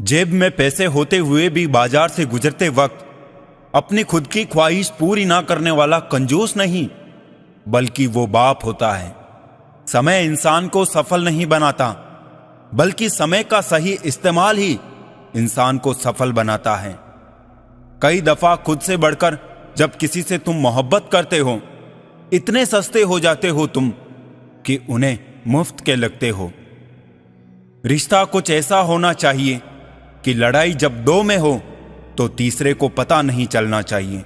जेब में पैसे होते हुए भी बाजार से गुजरते वक्त अपनी खुद की ख्वाहिश पूरी ना करने वाला कंजूस नहीं, बल्कि वो बाप होता है। समय इंसान को सफल नहीं बनाता, बल्कि समय का सही इस्तेमाल ही इंसान को सफल बनाता है। कई दफा खुद से बढ़कर जब किसी से तुम मोहब्बत करते हो, इतने सस्ते हो जाते हो तुम कि उन्हें मुफ्त के लगते हो। रिश्ता कुछ ऐसा होना चाहिए कि लड़ाई जब दो में हो तो तीसरे को पता नहीं चलना चाहिए।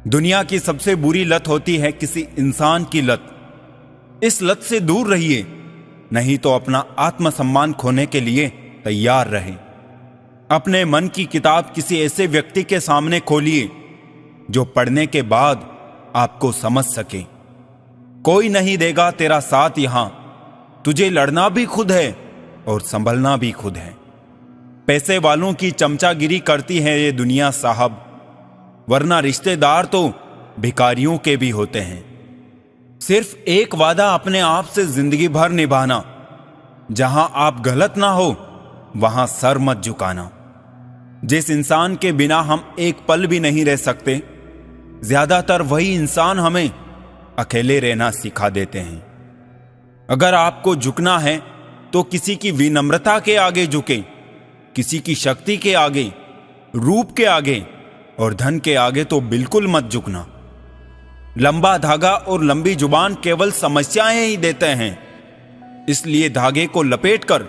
दुनिया की सबसे बुरी लत होती है किसी इंसान की लत। इस लत से दूर रहिए, नहीं तो अपना आत्मसम्मान खोने के लिए तैयार रहे। अपने मन की किताब किसी ऐसे व्यक्ति के सामने खोलिए जो पढ़ने के बाद आपको समझ सके। कोई नहीं देगा तेरा साथ यहां, तुझे लड़ना भी खुद है और संभलना भी खुद है। पैसे वालों की चमचागिरी करती है ये दुनिया साहब, वरना रिश्तेदार तो भिखारियों के भी होते हैं। सिर्फ एक वादा अपने आप से जिंदगी भर निभाना, जहां आप गलत ना हो वहां सर मत झुकाना। जिस इंसान के बिना हम एक पल भी नहीं रह सकते, ज्यादातर वही इंसान हमें अकेले रहना सिखा देते हैं। अगर आपको झुकना है तो किसी की विनम्रता के आगे झुके, किसी की शक्ति के आगे, रूप के आगे और धन के आगे तो बिल्कुल मत झुकना। लंबा धागा और लंबी जुबान केवल समस्याएं ही देते हैं, इसलिए धागे को लपेटकर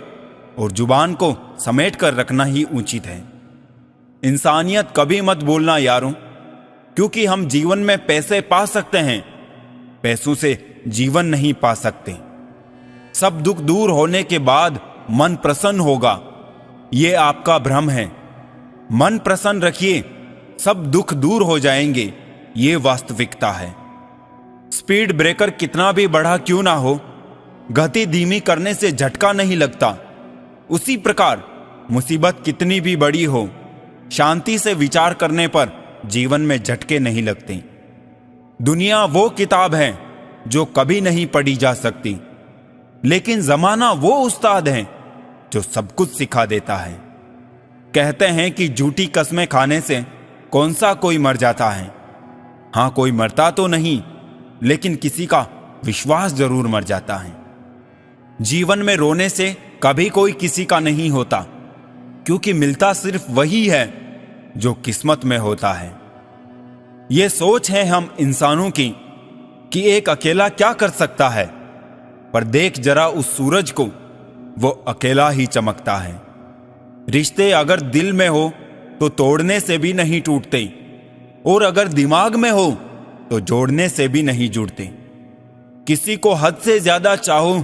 और जुबान को समेट कर रखना ही उचित है। इंसानियत कभी मत भूलना यारों, क्योंकि हम जीवन में पैसे पा सकते हैं, पैसों से जीवन नहीं पा सकते। सब दुख दूर होने के बाद मन प्रसन्न होगा, ये आपका भ्रम है। मन प्रसन्न रखिए, सब दुख दूर हो जाएंगे, ये वास्तविकता है। स्पीड ब्रेकर कितना भी बढ़ा क्यों ना हो, गति धीमी करने से झटका नहीं लगता। उसी प्रकार मुसीबत कितनी भी बड़ी हो, शांति से विचार करने पर जीवन में झटके नहीं लगते। दुनिया वो किताब है जो कभी नहीं पढ़ी जा सकती, लेकिन जमाना वो उस्ताद है जो सब कुछ सिखा देता है। कहते हैं कि झूठी कस्में खाने से कौन सा कोई मर जाता है। हां, कोई मरता तो नहीं, लेकिन किसी का विश्वास जरूर मर जाता है। जीवन में रोने से कभी कोई किसी का नहीं होता, क्योंकि मिलता सिर्फ वही है जो किस्मत में होता है। यह सोच है हम इंसानों की कि एक अकेला क्या कर सकता है, पर देख जरा उस सूरज को, वो अकेला ही चमकता है। रिश्ते अगर दिल में हो तो तोड़ने से भी नहीं टूटते, और अगर दिमाग में हो तो जोड़ने से भी नहीं जुड़ते। किसी को हद से ज्यादा चाहो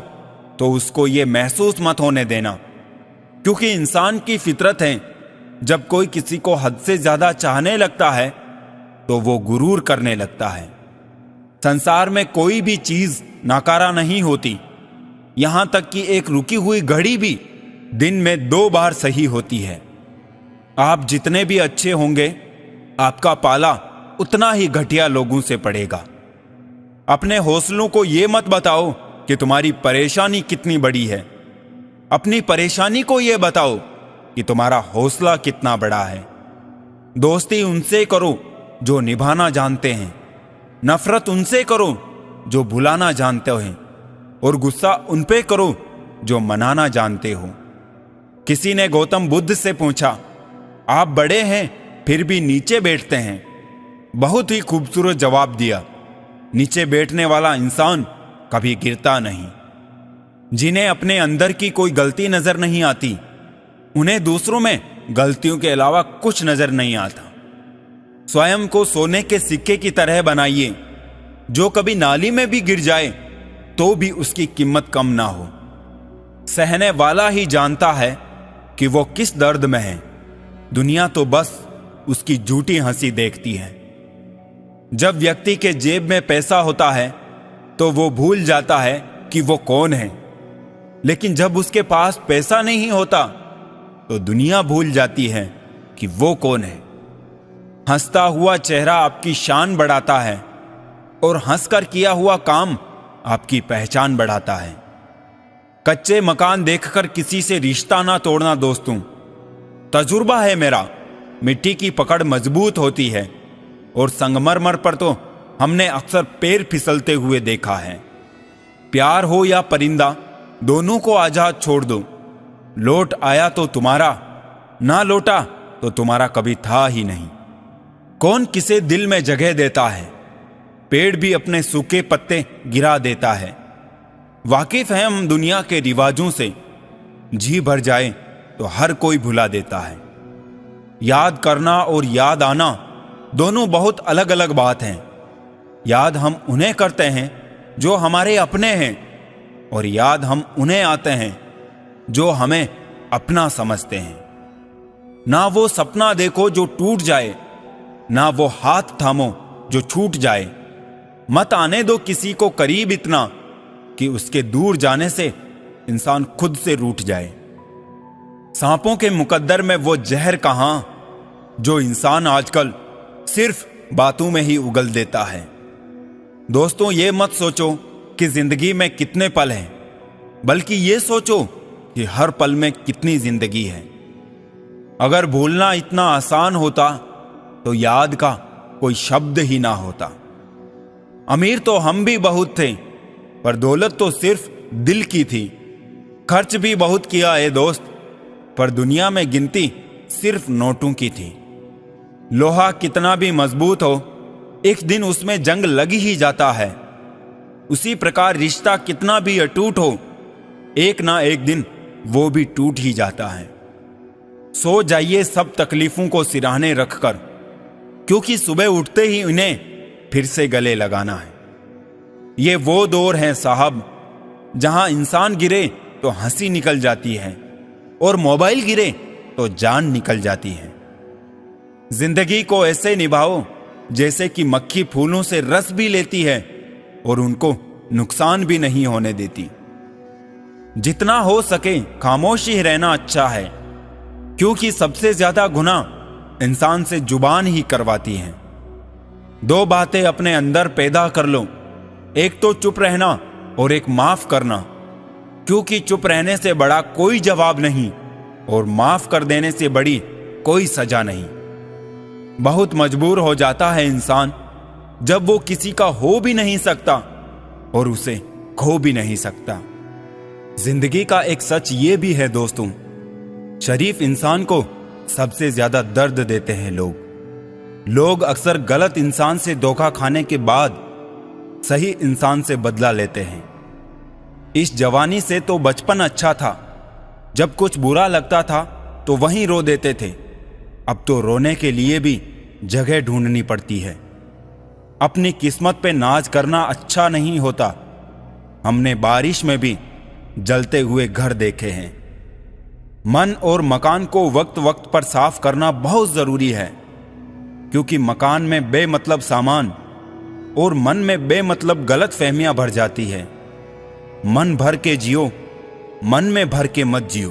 तो उसको ये महसूस मत होने देना, क्योंकि इंसान की फितरत है, जब कोई किसी को हद से ज्यादा चाहने लगता है तो वो गुरूर करने लगता है। संसार में कोई भी चीज नाकारा नहीं होती, यहां तक कि एक रुकी हुई घड़ी भी दिन में 2 बार सही होती है। आप जितने भी अच्छे होंगे, आपका पाला उतना ही घटिया लोगों से पड़ेगा। अपने हौसलों को यह मत बताओ कि तुम्हारी परेशानी कितनी बड़ी है, अपनी परेशानी को यह बताओ कि तुम्हारा हौसला कितना बड़ा है। दोस्ती उनसे करो जो निभाना जानते हैं, नफरत उनसे करो जो भुलाना जानते हैं, और गुस्सा उन पे करो जो मनाना जानते हो। किसी ने गौतम बुद्ध से पूछा, आप बड़े हैं फिर भी नीचे बैठते हैं? बहुत ही खूबसूरत जवाब दिया, नीचे बैठने वाला इंसान कभी गिरता नहीं। जिन्हें अपने अंदर की कोई गलती नजर नहीं आती, उन्हें दूसरों में गलतियों के अलावा कुछ नजर नहीं आता। स्वयं को सोने के सिक्के की तरह बनाइए, जो कभी नाली में भी गिर जाए तो भी उसकी कीमत कम ना हो। सहने वाला ही जानता है कि वो किस दर्द में है, दुनिया तो बस उसकी झूठी हंसी देखती है। जब व्यक्ति के जेब में पैसा होता है तो वो भूल जाता है कि वो कौन है, लेकिन जब उसके पास पैसा नहीं होता तो दुनिया भूल जाती है कि वो कौन है। हंसता हुआ चेहरा आपकी शान बढ़ाता है, और हंसकर किया हुआ काम आपकी पहचान बढ़ाता है। कच्चे मकान देखकर किसी से रिश्ता ना तोड़ना दोस्तों, तजुर्बा है मेरा, मिट्टी की पकड़ मजबूत होती है और संगमरमर पर तो हमने अक्सर पैर फिसलते हुए देखा है। प्यार हो या परिंदा, दोनों को आजाद छोड़ दो। लौट आया तो तुम्हारा, ना लौटा तो तुम्हारा कभी था ही नहीं। कौन किसे दिल में जगह देता है? पेड़ भी अपने सूखे पत्ते गिरा देता है। वाकिफ हैं हम दुनिया के रिवाजों से, जी भर जाए तो हर कोई भुला देता है। याद करना और याद आना दोनों बहुत अलग अलग बात हैं। याद हम उन्हें करते हैं जो हमारे अपने हैं, और याद हम उन्हें आते हैं जो हमें अपना समझते हैं। ना वो सपना देखो जो टूट जाए, ना वो हाथ थामो जो छूट जाए। मत आने दो किसी को करीब इतना कि उसके दूर जाने से इंसान खुद से रूठ जाए। सांपों के मुकद्दर में वो जहर कहां जो इंसान आजकल सिर्फ बातों में ही उगल देता है। दोस्तों, ये मत सोचो कि जिंदगी में कितने पल हैं, बल्कि ये सोचो कि हर पल में कितनी जिंदगी है। अगर भूलना इतना आसान होता तो याद का कोई शब्द ही ना होता। अमीर तो हम भी बहुत थे, पर दौलत तो सिर्फ दिल की थी। खर्च भी बहुत किया है दोस्त, पर दुनिया में गिनती सिर्फ नोटों की थी। लोहा कितना भी मजबूत हो, एक दिन उसमें जंग लग ही जाता है। उसी प्रकार रिश्ता कितना भी अटूट हो, एक ना एक दिन वो भी टूट ही जाता है। सो जाइए सब तकलीफों को सिरहाने रखकर, क्योंकि सुबह उठते ही इन्हें फिर से गले लगाना है। ये वो दौर है साहब, जहां इंसान गिरे तो हंसी निकल जाती है और मोबाइल गिरे तो जान निकल जाती है। जिंदगी को ऐसे निभाओ जैसे कि मक्खी फूलों से रस भी लेती है और उनको नुकसान भी नहीं होने देती। जितना हो सके खामोश ही रहना अच्छा है, क्योंकि सबसे ज्यादा गुनाह इंसान से जुबान ही करवाती है। दो बातें अपने अंदर पैदा कर लो, एक तो चुप रहना और एक माफ करना, क्योंकि चुप रहने से बड़ा कोई जवाब नहीं और माफ कर देने से बड़ी कोई सजा नहीं। बहुत मजबूर हो जाता है इंसान जब वो किसी का हो भी नहीं सकता और उसे खो भी नहीं सकता। जिंदगी का एक सच ये भी है दोस्तों, शरीफ इंसान को सबसे ज्यादा दर्द देते हैं लोग अक्सर गलत इंसान से धोखा खाने के बाद सही इंसान से बदला लेते हैं। इस जवानी से तो बचपन अच्छा था, जब कुछ बुरा लगता था तो वहीं रो देते थे। अब तो रोने के लिए भी जगह ढूंढनी पड़ती है। अपनी किस्मत पे नाज करना अच्छा नहीं होता। हमने बारिश में भी जलते हुए घर देखे हैं। मन और मकान को वक्त वक्त पर साफ करना बहुत जरूरी है, क्योंकि मकान में बेमतलब सामान और मन में बेमतलब गलत फहमियां भर जाती है। मन भर के जियो, मन में भर के मत जियो।